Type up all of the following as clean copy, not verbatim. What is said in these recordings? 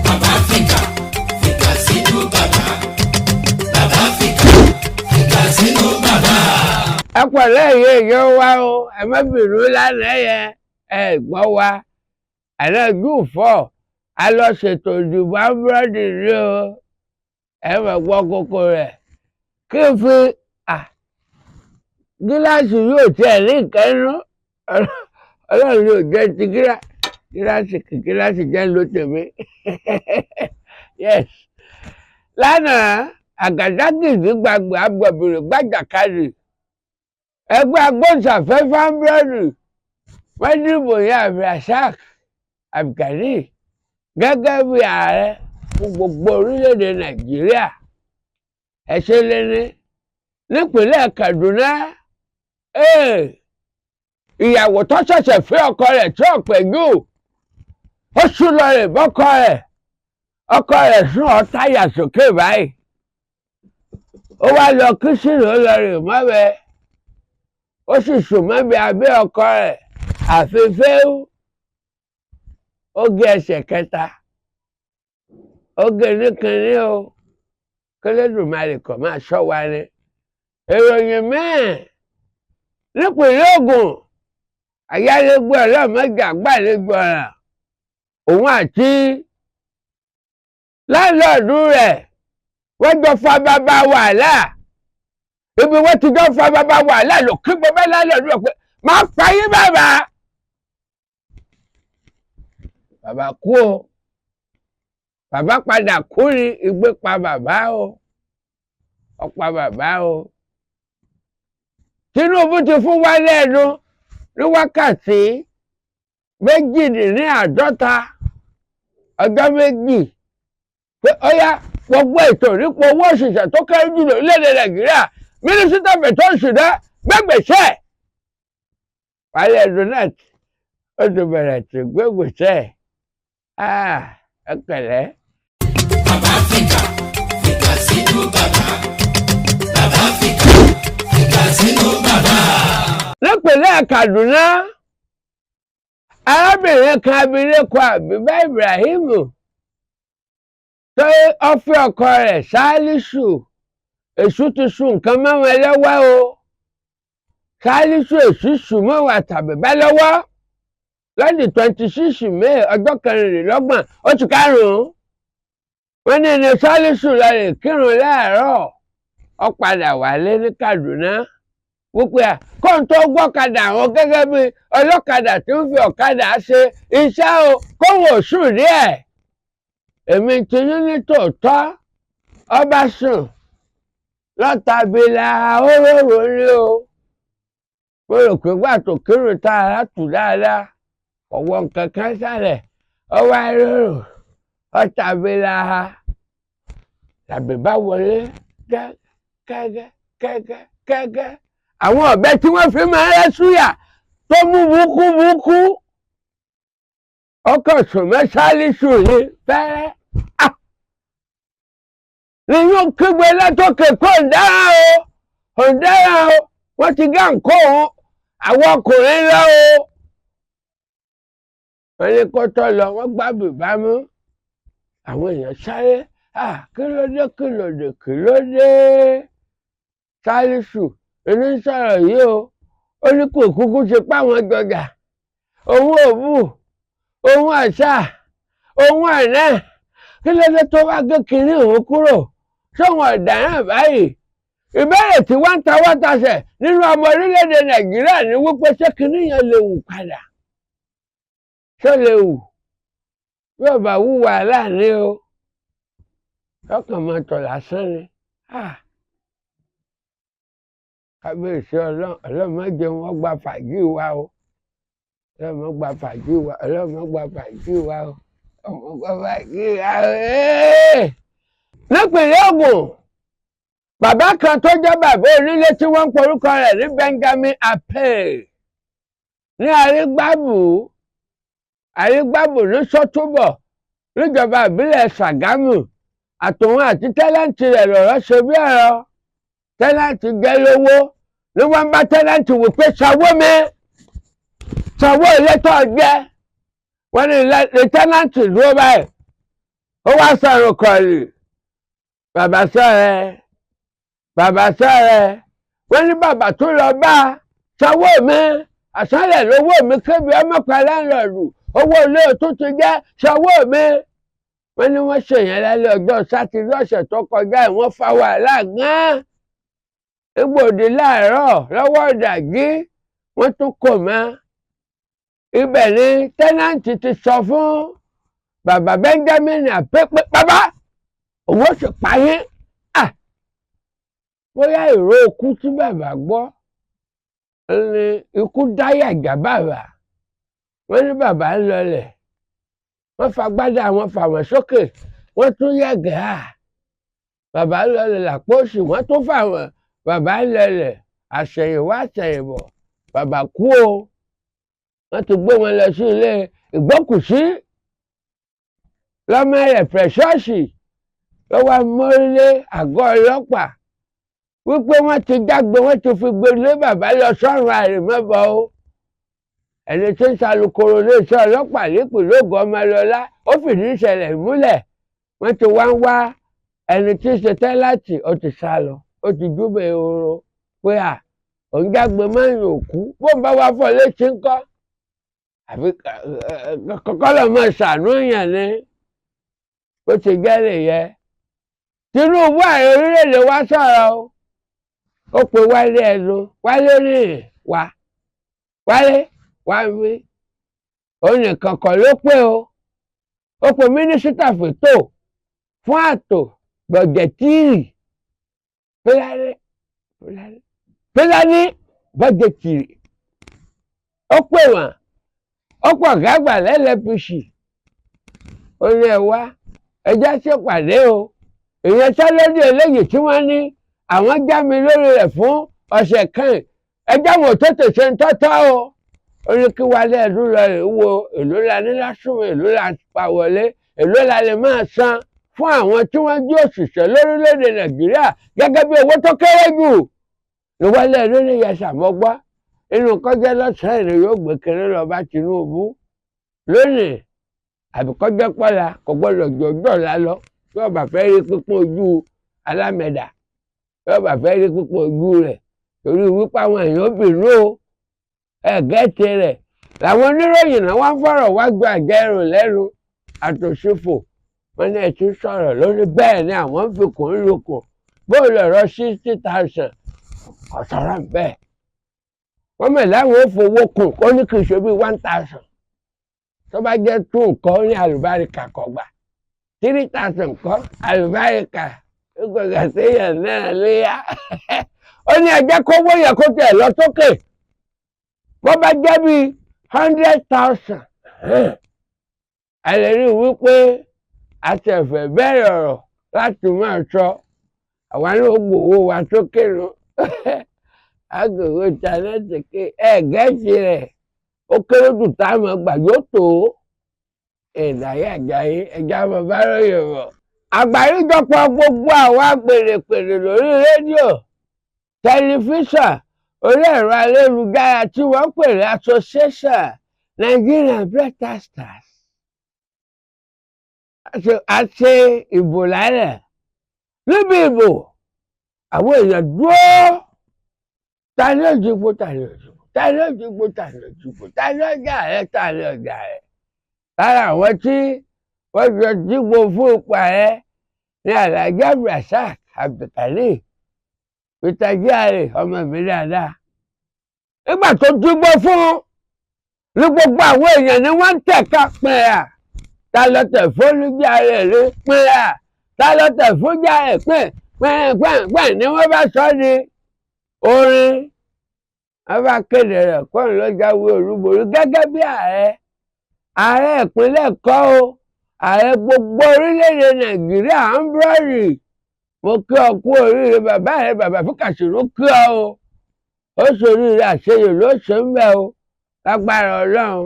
bàbá fìkà fìkà sínú bàbá bàbá fìkà fìkà sínú bàbá. ẹ pẹ̀lẹ́ èèyàn wa o ẹ má bínú lánàá yẹn ẹ gbọ́ wa àná júùfọ́ a lọ ṣètò ìdìbò búrẹ́dì ní o ẹ má gbọ́ kókó rẹ̀ kí n fi gíláàsì yóò tiẹ̀ ní ìkẹ́nu ọlọ́run yóò jẹ́ ti gíláàsì jẹ́ ló tèmi yes lánàá àgàdàgìdì gbàgbé agbọ̀bìrì gbàjàkadì ẹgbẹ́ agbóhùnsáfẹ́fẹ́ búrẹ́dì wọ́n dìbò yẹn Abdulrasaq Abdulgani gẹ́gẹ́ bí ààrẹ fún gbogbo orílẹ̀-èdè Nàìjíríà ẹ̀ṣẹ̀ lẹ́ni nípínlẹ̀ Kaduna ìyàwó tó ṣẹ̀ṣẹ̀ fẹ́ ọkọ rẹ̀ tí ò pẹ́ jù ó sún lọ rè bọ́kọ rẹ̀ sún ọ̀táyà sókè báyìí ó wá lọ kíṣìnì ó lọ rè mọ́bẹ̀ ó sì sùn mọ́bẹ̀ abẹ́ ọkọ rẹ̀ àfẹ́fẹ́ ó gé ẹsẹ̀ kẹta ó gé níkànnì o k'Ẹlẹ́dùmarè kó máa ṣọ́ wa ni ìròyìn mẹ́ẹ̀ nípínlẹ̀ Ògùn ayálégbé ọlọ́mọdé àgbàlejò ọ̀ràn òun àti láńlọ́ọ̀dù rẹ̀ wọ́n jọ fa bàbá wàhálà ibi wọ́n ti jọ fa bàbá wàhálà ló kí bàbá láńlọ́ọ̀dù rẹ̀ pé máa pa yín bàbá kú o bàbá padà kú ni igbe pa bàbá o ọ̀pá bàbá o Tinubu ti fún wa lẹ́nu ní wákàtí 48 ọjọ́ méjì pé ó yá gbogbo ètò nípa owó òṣìṣẹ́ tó kéré jù lórílẹ̀-èdè Nàìjíríà mínísítà fẹ̀tọ́ ìṣúná gbẹ́gbẹ̀ṣẹ́ wálé donat ó ti bẹ̀rẹ̀ tí gbẹ́gbẹ̀ṣẹ́ ẹ pẹ̀lẹ́. bàbá fìkà fìkà sínú bàbá bàbá fìkà fìkà sínú bàbá. nípínlẹ̀ Kaduna arábìnrin kan abilékọ Àbíbá Ibrahim tó ọfẹ ọkọ rẹ̀ Sálísù èṣù ti sùn nǹkan mẹ́wọ̀n ẹlẹ́wọ́ o Sálísù èṣù sùn mẹ́wàá tàbíbá lọ́wọ́ lọ́dún 26 May ọjọ́ 24 oṣù karùn-ún wọ́n ní ẹni Sálísù lọ rè kírun láàárọ̀ ó padà wálé ní Kaduna wípé kóun tó gbọ́kadà àwọn gẹ́gẹ́ bí ọlọ́kadà tí ń fi ọ̀kadà ṣe iṣẹ́ o kóun ò sùn díẹ̀ èmi ti ní ní tòótọ́ ọba sùn lọ́tàbílà òróró ni o mo rò pé gbà tó kírun tá a tù dáadáa ọwọ́ nǹkan kan sálẹ̀ ọwọ́ àìrórò ọ̀tàbílà tàbí bá wọlé kẹ́gẹ́ àwọn ọ̀bẹ tí wọ́n fi máa rẹ́ súyà tó mú búkúbúkú ọkọ̀ sùnmọ́ Sálísù ní fẹ́rẹ́ ni yóò kígbe látòkè kó ń dára o wọ́n ti gá nǹkó òun àwọn ọkùnrin lọ o wọ́n ní kó tó lọ wọ́n gbá bìbá mú àwọn èèyàn sáré kí ló dé Sálísù ẹni sọ̀rọ̀ yìí o ó ní kò kúkú ṣe páwọn jọjà òun ò bù òun àṣà òun àná kí ló dé tó wá gé kínní òun kúrò sóhun ọ̀daràn báyìí ìbéèrè tí wọ́n ń tawọ́ tasẹ̀ nínú ọmọ orílẹ̀-èdè Nàìjíríà ní wípé ṣé kínní yẹn lè wù padà ṣó lè wù yóò bá wù wàhálà ní o lọ́kàn máa tọ̀ lásán ni kábíyèsí ọlọ́run má jẹ́ wọ́n gba fàájì wa o ọlọ́run má gba fàájì wa o ọmọ gba fàájì wa o. nípínlẹ̀ Ògùn bàbá kan tó jẹ́ bàbá onílé tí wọ́n ń porúkọ rẹ̀ ní Benjamin Apeh ní Arígbábù ní Sọ́túbọ̀ níjọba ìbílẹ̀ Ṣàgámù àtòun àti tẹ́lẹ̀ǹtì rẹ̀ lọ̀rọ̀ ṣe bí ọ̀rọ̀ tẹ́lẹ̀ǹtì jẹ́ lówó ní wọ́n bá tẹ́lẹ̀ǹtì wò pé sanwó ilé tó jẹ́ wọ́n ní tẹ́lẹ̀ǹtì dúró báyìí ó wá sọ̀rọ̀ kọ̀lì bàbá sọ̀rẹ́ wọ́n ní bàbá tó lọ bá sanwó mi àsánlẹ̀ lówó mi kébi ọmọkùnrin láńlọ́ọ̀dù owó ilé tó ti jẹ́ sanwó mi. wọ́n ní wọ́n ṣèyàn lálẹ́ ọjọ́ sátidé ọ̀sẹ̀ tó kọjá wọ́n fa wàhálà gan-an egbòdì láàárọ̀ lọ́wọ́ ìdàgí wọ́n tún kò mọ́ ibẹ̀ ni tẹ́nàntì ti sọ fún bàbá Benjamin pé bàbá òun ó sì pa yín. bóyá ìró ikú tí bàbá gbọ́ ni ikú dáyàjà bàbá. wọ́n ní bàbá ń lọlẹ̀ wọ́n fagbádá wọn fà wọ́n sókè wọ́n tún yẹ̀gẹ̀ bàbá ń lọlẹ̀ làpò òsì wọ́n tún fà wọ́n bàbá ń lọlẹ̀ àṣẹ̀yìnwá àṣẹ̀yìnbọ̀ bàbá kú o. wọ́n ti gbé wọn lọ sí ilé ìgbókùsí lọ́mọ rẹ̀ Precious ló wá mórílé àgọ́ ọlọ́pàá wípé wọ́n ti jágbe wọ́n ti fi gbé lé bàbá lọ sọ́run àrèmọ́bọ̀ o. ẹni tí ń ṣàlùkòrò iléeṣẹ́ ọlọ́pàá nípìnlẹ̀ Ògùn Ọmọlọ́lá ó fìdí ìṣẹ̀lẹ̀ múlẹ̀ wọ́n ti wá ń wá ẹni tí ń ṣe tẹ́láàtì ó ti sá lọ ó ti júbẹ̀ ehoro pé òun jágbe máa ń yòókù bó ń bá wá fọ́ létí ńkọ́ àfi kọ́kọ́ lọ́ mọ̀ ṣàánú èèyàn ni bó ti jẹ́ lèyẹ. Tinubu ààrẹ orílẹ̀-èdè wa sọ̀rọ̀ o ó pe Wálé ẹnu Wálé rìn Wálé wá wí òun nìkan kọ́ ló pé o ó pe mínísítà fètò fún ààtò bọ̀jẹ̀tìrì Fúlàní bọ̀jẹ̀tìrì ó pè wọ́n ó pọ̀ gágbà lẹ́lẹ́pìsì ó ní ẹ wá ẹjọ́ ṣèpàdé o ìyẹn sálódì eléyìí tí wọ́n ní àwọn já mi lórí rẹ̀ fún ọ̀sẹ̀ kan ẹjọ́ wọn ò tètè ṣe ń tọ́tọ́ o. ó ní kí Wálé ẹ̀dùn lọ rè wo èló la ní lásùnwọ̀n èló la pa wọlé èló la lè máa san fún àwọn tí wọ́n jí òṣìṣẹ́ lórílẹ̀‐èdè Nàìjíríà gẹ́gẹ́ bí owó tó kéré jù. ní Wálé ẹ̀dùn ní yẹsà mọ́gbọ́ inú kọjá lọ́sàn-án ìrìn yóò gbé kéré lọ bá Tinubu lónìí àbíkọ́jọ́ pọ́la kò gbọ́dọ̀ jọjọ́ la lọ bí ọba fẹ́ rí pípọ́n ojú alámẹ̀dà bí ọba fẹ́ rí pípọ́n ojú rẹ̀ torí wípé àwọn èèyàn bínú o ẹ̀gẹ́tì rẹ̀ làwọn oníròyìn náà wá fọ̀rọ̀ wá gba àjẹrò lẹ́nu àtòṣòfò wọn ní ẹtí sọ̀rọ̀ lórí bẹ́ẹ̀ ni àwọn ń fi kùn ún lukùn bóòlù ọ̀rọ̀ 60,000 ọ̀sọ̀rọ̀ bẹ́ẹ̀ wọ́n mọ̀ láwọn ò fowó kùn ó ní kì í ṣe bí 1,000 tó bá jẹ́ tó nǹkan ní àlùbáríkà kọ̀gbà 3,000 kọ́ àlùbáríkà gbogbo àtẹ̀yàn náà léyà ó ní ẹjẹ́ kówó yẹ kó tẹ̀ lọ sókè wọ́n bá jẹ́ bí 100,000 ẹ lè rí wípé àtẹ̀fẹ̀ bẹ̀rẹ̀ ọ̀rọ̀ láti máa sọ àwọn náà gbowó wa sókè lọ agbègbè ìtànẹ́tì ké gẹ́ẹ̀sì rẹ̀ ó kéré jù táwọn ọgbà yóò tó ìdáyà àjáyé ẹja bàbá lóye bọ̀. àgbáríjọpọ̀ gbogbo àwọn apèrèpèrè lórí rédíò tẹlifíṣàn orí ẹ̀rọ ayélujára tí wọ́n pè ní Association Nigerian Broadcasters àti ìbò lálẹ́ níbi ìbò àwọn èèyàn dúró ta ni ó dìbò ta ni ó dìbò ta ni ó dìbò ta ni ó dìbò ta ni ọjà rẹ ta ni ọjà rẹ lára àwọn tí wọ́n jọ dìbò fún ipò ààrẹ ní Alhaji Abdulrasaq Abdulkareem Peter Jare ọmọ mi dáadáa nígbà tó dìbò fún ní gbogbo àwọn èèyàn ni wọ́n ń tẹ̀ka pẹ̀yà ta ló tẹ̀ fún Jare rí pẹ̀yà ta ló tẹ̀ fún Jare pẹ̀ ni wọ́n bá sọ ní orin wọ́n bá kéde rẹ̀ kó ló jáwé olúborí gẹ́gẹ́ bí ààrẹ ìpínlẹ̀ kọ́ o ààrẹ gbogbo orílẹ̀-èdè Nàìjíríà Ambrosi mo kí ọ kú oríire bàbá rẹ bàbá Fíkàṣírù kí ọ o ó ṣoríire àṣeyè ló ṣe ń bẹ o lágbára Ọlọ́run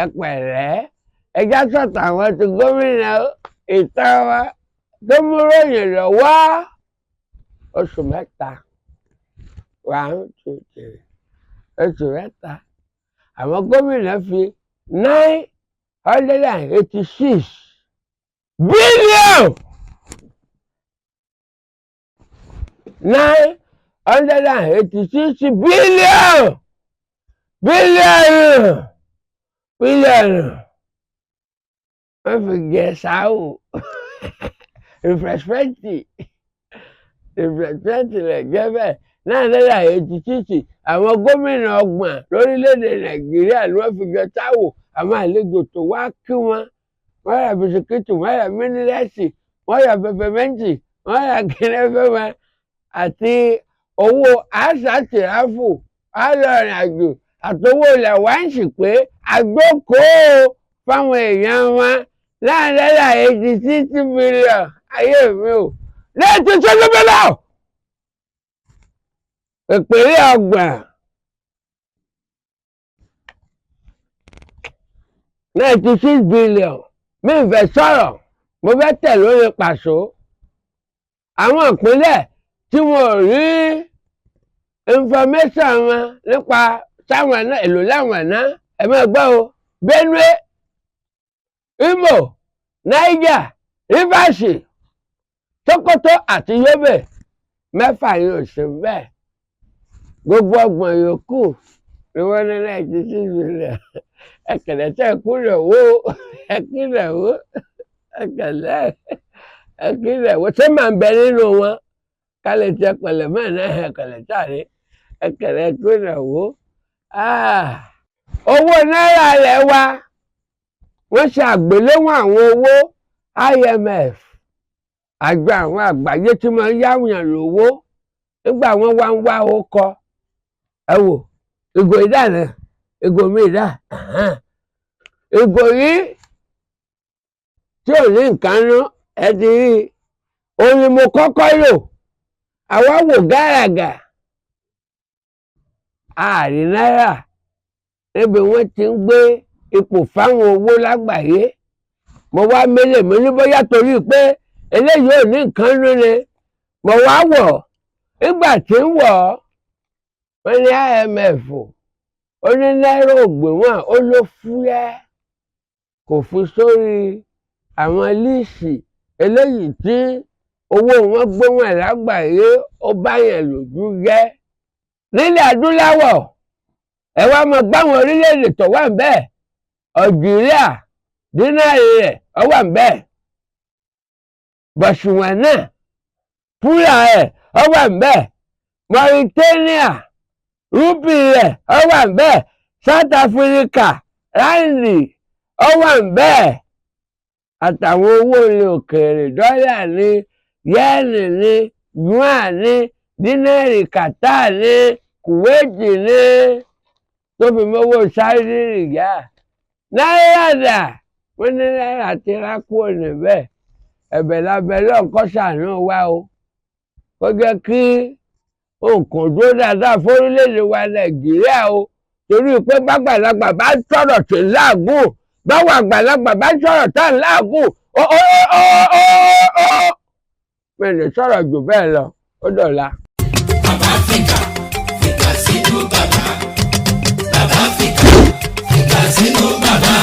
ẹ pẹ̀lẹ́ ẹjá sọ̀tọ̀ àwọn ti gómìnà ìtàn wa tó mú ròyìn lọ́wọ́ oṣù mẹ́ta 1 2 3 oṣù mẹ́ta àwọn gómìnà fi 9 986 billion. 986 billion. Wọ́n fi gẹ̀ sáwò refreshment rẹ̀ jẹ́ bẹ́ẹ̀. 986 àwọn gómìnà 30 lórílẹ̀‐èdè Nàìjíríà ni wọ́n fi gẹ̀ sáwò. Àwọn àlejò tó wá kí wọn ra bisikíìtì, wọ́n ra mínírẹ́sì, wọ́n ra pẹpẹmẹ́ǹtì, wọ́n ra kìnìún wọn àti owó àṣà tìráfù àlọ́rìn àjò àtowó ilẹ̀ wá ń sì pé àgbókòó fáwọn èèyàn wọn. 986 billion ayé mi ò lẹ́ẹ̀tì sọ́dọ́bẹ́lá ìpínlẹ̀ ọgbọ̀n 96 billion. Mi fẹ́ sọ̀rọ̀, mo fẹ́ tẹ̀ lórí pàṣọ. Àwọn ìpínlẹ̀ tí wọn ò rí information wọn nípa sáwọn náà èlò láwọn náà ẹ máa gbọ́ o. Benue, Imo, Niger, Rivers, Sokoto àti Yobe 6 yìí ò sí bẹ́ẹ̀. Gbogbo ọgbọ̀n yòókù ni wọ́n ní 96 billion. Ẹ̀kẹ̀lẹ̀ tẹ́ ẹ̀kúnlẹ̀ wo ẹ̀kílẹ̀ wo ẹ̀kílẹ̀ wo ṣé màá bẹ nínú wọn ká lè tẹ pẹ̀lẹ́ mọ́ náà ẹ̀kẹ̀lẹ̀ tàrí ẹ̀kẹ̀lẹ̀ ẹ̀kúnlẹ̀ wo. Owó náírà rẹ̀ wá wọ́n ṣe àgbéléwọ̀n àwọn owó IMF àjọ àwọn àgbáyé tí wọ́n yáwùyàn lówó nígbà wọ́n wá ń wá ó kọ ẹ wò ìgò ìdáná ìgò mi ìdá ìgò yìí tí ò ní nǹkan ná ẹ ti rí òun ni mo kọ́kọ́ lò àwa wò gàràgà ààrin náírà níbi wọ́n ti ń gbé ipò fáwọn owó lágbàáyé. Mo wá mélè mo ní bóyá torí pé eléyìí ò ní nǹkan nú ni mo wá wọ̀ nígbà tí ń wọ̀ wọ́n ní IMF ó ní náírà ògbéwọ̀n ó ló fúyẹ́ kò fi sórí àwọn líìsì eléyìí tí owó wọn gbéwọ̀n lágbàáyé ó báyẹn lójú jẹ́. Nílẹ̀ adúláwọ̀ ẹ wá mọ gbáwọn orílẹ̀-èdè tó wà ń bẹ́ẹ̀ Algeria dínárì rẹ̀ ó wà ń bẹ́ẹ̀ Botswana púlà rẹ̀ ó wà ń bẹ́ẹ̀ Mauritania rúpì rẹ̀ ó wà ń bẹ́ẹ̀ South Africa ráǹdì ó wà ń bẹ́ẹ̀ àtàwọn owó ilẹ̀ òkèèrè dọ́là ní yẹ́nì ní yuan ní dínárì Qatar ní Kuwait ní tó fi mọ́wọ́ Saudi rìgá. Náírà dà wọ́n ní náírà ti rákúrò níbẹ̀ ẹ̀bẹ̀ lábẹ́ lọ́kọ́ ṣàánú wa o kó jẹ́ kí nǹkan dúró dáadáa fórílẹ̀-èdè wa Nàìjíríà o torí pé bàgbàlagbà bá sọ̀rọ̀ tó láàgùn báwọn àgbàlagbà bá sọ̀rọ̀ tó láàgùn mi ní sọ̀rọ̀ jù bẹ́ẹ̀ lọ ó dọ̀la. Bàbá Áfíríkà fìkà sínú bàbá. Bàbá Áfíríkà fìkà sínú bàbá.